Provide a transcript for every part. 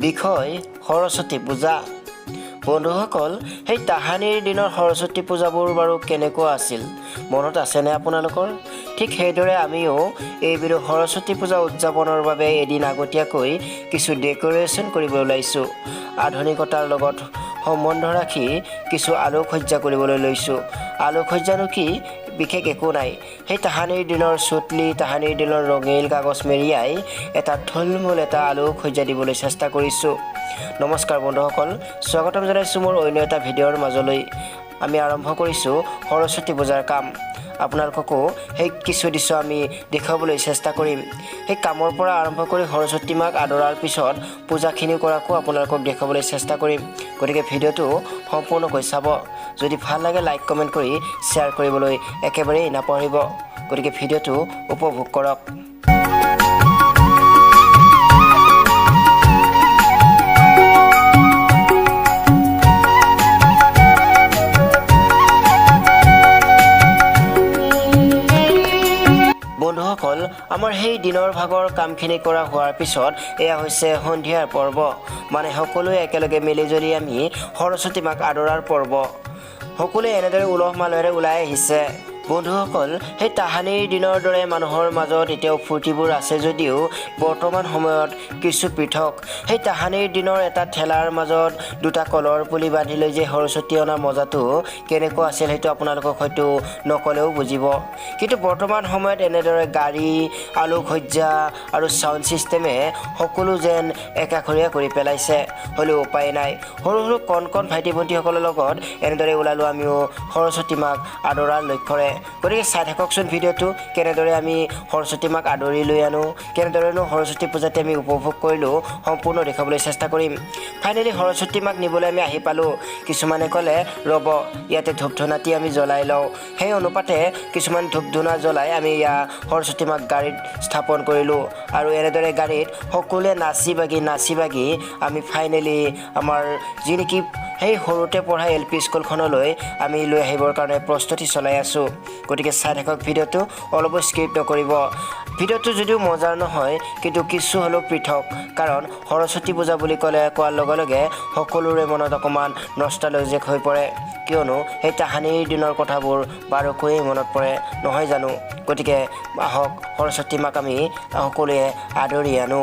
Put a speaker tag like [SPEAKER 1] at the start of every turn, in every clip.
[SPEAKER 1] বিষয় সৰস্বতী পূজা। বন্ধুসকল, সেই তাহানিৰ দিনৰ সৰস্বতী পূজাবোৰ বাৰু কেনেকুৱা আছিল মনত আছেনে আপোনালোকৰ? ঠিক সেইদৰে আমিও এইবিধ সৰস্বতী পূজা উদযাপনৰ বাবে এদিন আগতীয়াকৈ কিছু ডেক'ৰেশ্যন কৰিব ওলাইছোঁ। আধুনিকতাৰ লগত সম্বন্ধ ৰাখি কিছু আলোকসজ্জা কৰিবলৈ লৈছোঁ। আলোকসজ্জানো কি? বিশেষ একো নাই। সেই তাহানিৰ দিনৰ চুতলি, তাহানিৰ দিনৰ ৰঙীল কাগজ মেৰিয়াই এটা থুলমূল এটা আলোকসজ্জা দিবলৈ চেষ্টা কৰিছোঁ। নমস্কাৰ বন্ধুসকল, স্বাগতম জনাইছোঁ মোৰ অন্য এটা ভিডিঅ'ৰ মাজলৈ। আমি আৰম্ভ কৰিছোঁ সৰস্বতী পূজাৰ কাম। আপোনালোককো সেই কিছু দৃশ্য আমি দেখুৱাবলৈ চেষ্টা কৰিম। সেই কামৰ পৰা আৰম্ভ কৰি সৰস্বতী মাক আদৰাৰ পিছত পূজাখিনি কৰাকো আপোনালোকক দেখুৱাবলৈ চেষ্টা কৰিম। গতিকে ভিডিঅ'টো সম্পূৰ্ণকৈ চাব। যদি ভাল লাগে লাইক কমেণ্ট কৰি শ্বেয়াৰ কৰিবলৈ একেবাৰেই নাপাহৰিব। গতিকে ভিডিঅ'টো উপভোগ কৰক। বন্ধুসকল, আমাৰ সেই দিনৰ ভাগৰ কামখিনি কৰা হোৱাৰ পিছত এয়া হৈছে সন্ধিয়াৰ পৰ্ব, মানে সকলোৱে একেলগে মিলিজুলি আমি সৰস্বতী মাক আদৰাৰ পৰ্ব। সকলোৱে এনেদৰে উলহ মালহেৰে ওলাই আহিছে। বন্ধুসকল, সেই তাহানিৰ দিনৰ দৰে মানুহৰ মাজত এতিয়াও ফূৰ্তিবোৰ আছে যদিও বৰ্তমান সময়ত কিছু পৃথক। সেই তাহানিৰ দিনৰ এটা ঠেলাৰ মাজত দুটা কলৰ পুলি বান্ধি লৈ যে সৰস্বতী অনা মজাটো কেনেকুৱা আছিল সেইটো আপোনালোকক হয়তো নকলেও বুজিব। কিন্তু বৰ্তমান সময়ত এনেদৰে গাড়ী, আলোকসজ্জা আৰু ছাউণ্ড ছিষ্টেমে সকলো যেন একাষৰীয়া কৰি পেলাইছে। হ'লেও উপায় নাই। সৰু সৰু কণ কণ ভাইটি ভণ্টিসকলৰ লগত এনেদৰে ওলালোঁ আমিও সৰস্বতী মাক আদৰাৰ লক্ষ্যৰে। গতিকে চাই থাককচোন ভিডিঅ'টো, কেনেদৰে আমি সৰস্বতী মাক আদৰি লৈ আনো, কেনেদৰেনো সৰস্বতী পূজাতে আমি উপভোগ কৰিলোঁ সম্পূৰ্ণ দেখাবলৈ চেষ্টা কৰিম। ফাইনেলি সৰস্বতী মাক নিবলৈ আমি আহি পালোঁ। কিছুমানে ক'লে ৰ'ব ইয়াতে ধূপ ধূনাটি আমি জ্বলাই লওঁ। সেই অনুপাতে কিছুমান ধূপ ধূনা জ্বলাই আমি সৰস্বতী মাক গাড়ীত স্থাপন কৰিলোঁ। আৰু এনেদৰে গাড়ীত সকলোৱে নাচি বাগি আমি ফাইনেলি আমাৰ যি নেকি সেই সৰুতে পঢ়া LP স্কুলখনলৈ আমি লৈ আহিবৰ কাৰণে প্ৰস্তুতি চলাই আছোঁ। গতিকে চাই থাকক ভিডিঅ'টো, অলপো স্কিপ নকৰিব। ভিডিঅ'টো যদিও মজাৰ নহয় কিন্তু কিছু হ'লেও পৃথক, কাৰণ সৰস্বতী পূজা বুলি কোৱাৰ লগে লগে সকলোৰে মনত অকণমান নষ্টালজিক হৈ পৰে, কিয়নো সেই তাহানিৰ দিনৰ কথাবোৰ বাৰুকৈয়ে মনত পৰে নহয় জানো? গতিকে আহক সৰস্বতী মাক আমি সকলোৱে আদৰি আনো।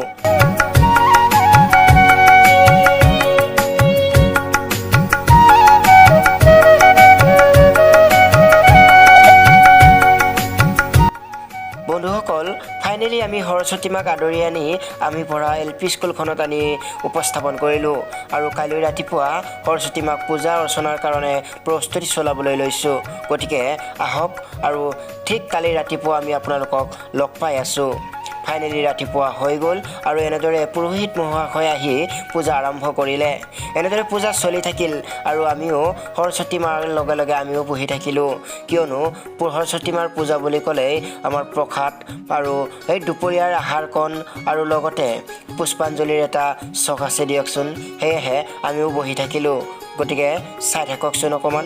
[SPEAKER 1] বন্ধুসকল, ফাইনেলি আমি সৰস্বতী মাক আদৰি আনি আমি পঢ়া LP স্কুলখনত আনি উপস্থাপন কৰিলোঁ। আৰু কাইলৈ ৰাতিপুৱা সৰস্বতী মাক পূজা অৰ্চনাৰ কাৰণে প্ৰস্তুতি চলাবলৈ লৈছোঁ। গতিকে আহক, আৰু ঠিক কালি ৰাতিপুৱা আমি আপোনালোকক লগ পাই আছোঁ। ফাইনেলি ৰাতিপুৱা হৈ গ'ল আৰু এনেদৰে পুৰোহিত মহাশয় আহি পূজা আৰম্ভ কৰিলে। এনেদৰে পূজা চলি থাকিল আৰু আমিও সৰস্বতী মাৰ লগে লগে আমিও বহি থাকিলোঁ, কিয়নো সৰস্বতী মাৰ পূজা বুলি ক'লেই আমাৰ প্ৰসাদ আৰু এই দুপৰীয়াৰ আহাৰকণ আৰু লগতে পুষ্পাঞ্জলিৰ এটা চখ আছে দিয়কচোন। সেয়েহে আমিও বহি থাকিলোঁ। গতিকে চাই থাককচোন অকণমান।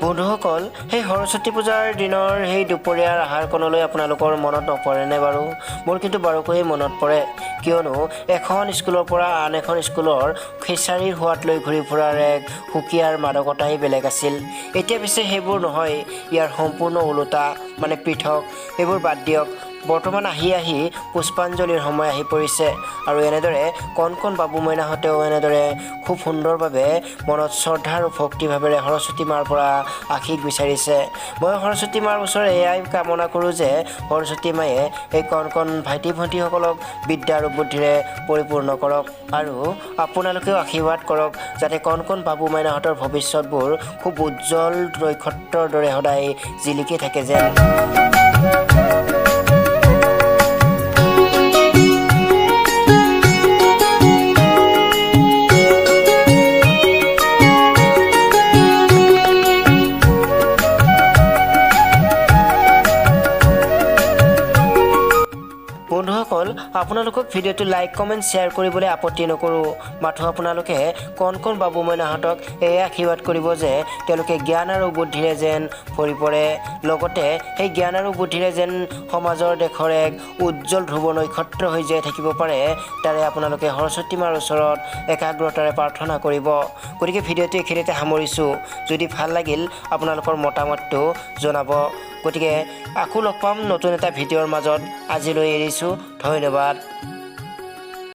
[SPEAKER 1] বন্ধুসকল, সেই সৰস্বতী পূজাৰ দিনৰ সেই দুপৰীয়াৰ আহাৰকণলৈ আপোনালোকৰ মনত নপৰেনে বাৰু? মোৰ কিন্তু বাৰুকৈয়ে মনত পৰে, কিয়নো এখন স্কুলৰ পৰা আন এখন স্কুলৰ খিচাৰীৰ সোৱাদ লৈ ঘূৰি ফুৰাৰ এক সুকীয়াৰ মাদকতাই বেলেগ আছিল। এতিয়া পিছে সেইবোৰ নহয়, ইয়াৰ সম্পূৰ্ণ ওলোটা, মানে পৃথক। সেইবোৰ বাদ দিয়ক। বৰ্তমান আহি পুষ্পাঞ্জলিৰ সময় আহি পৰিছে আৰু এনেদৰে কণ কণ বাবু মইনাহঁতেও এনেদৰে খুব সুন্দৰভাৱে মনত শ্ৰদ্ধা আৰু ভক্তিভাৱেৰে সৰস্বতী মাৰ পৰা আশীষ বিচাৰিছে। মই সৰস্বতী মাৰ ওচৰত এয়াই কামনা কৰোঁ যে সৰস্বতী মায়ে এই কণ কণ ভাইটি ভণ্টিসকলক বিদ্যা আৰু বুদ্ধিৰে পৰিপূৰ্ণ কৰক, আৰু আপোনালোকেও আশীৰ্বাদ কৰক যাতে কণ কণ বাবু মাইনাহঁতৰ ভৱিষ্যতবোৰ খুব উজ্জ্বল নক্ষত্ৰৰ দৰে সদায় জিলিকি থাকে যেন। বন্ধুসকল, আপোনালোকক ভিডিঅ'টো লাইক কমেণ্ট শ্বেয়াৰ কৰিবলৈ আপত্তি নকৰোঁ মাথো আপোনালোকে কণ বাবু মইনাহঁতক এই আশীৰ্বাদ কৰিব যে তেওঁলোকে জ্ঞান আৰু বুদ্ধিৰে যেন ভৰি পৰে লগতে সেই জ্ঞান আৰু বুদ্ধিৰে যেন সমাজৰ দেশৰ এক উজ্জ্বল ধ্ৰুৱ নক্ষত্ৰ হৈ জীয়াই থাকিব পাৰে তাৰে আপোনালোকে সৰস্বতী মাৰ ওচৰত একাগ্ৰতাৰে প্ৰাৰ্থনা কৰিব গতিকে ভিডিঅ'টো এইখিনিতে সামৰিছোঁ যদি ভাল লাগিল আপোনালোকৰ মতামতটো জনাব গতিকে আকৌ লগ পাম নতুন এটা ভিডিঅ'ৰ মাজত আজিলৈ এৰিছোঁ ধন্যবাদ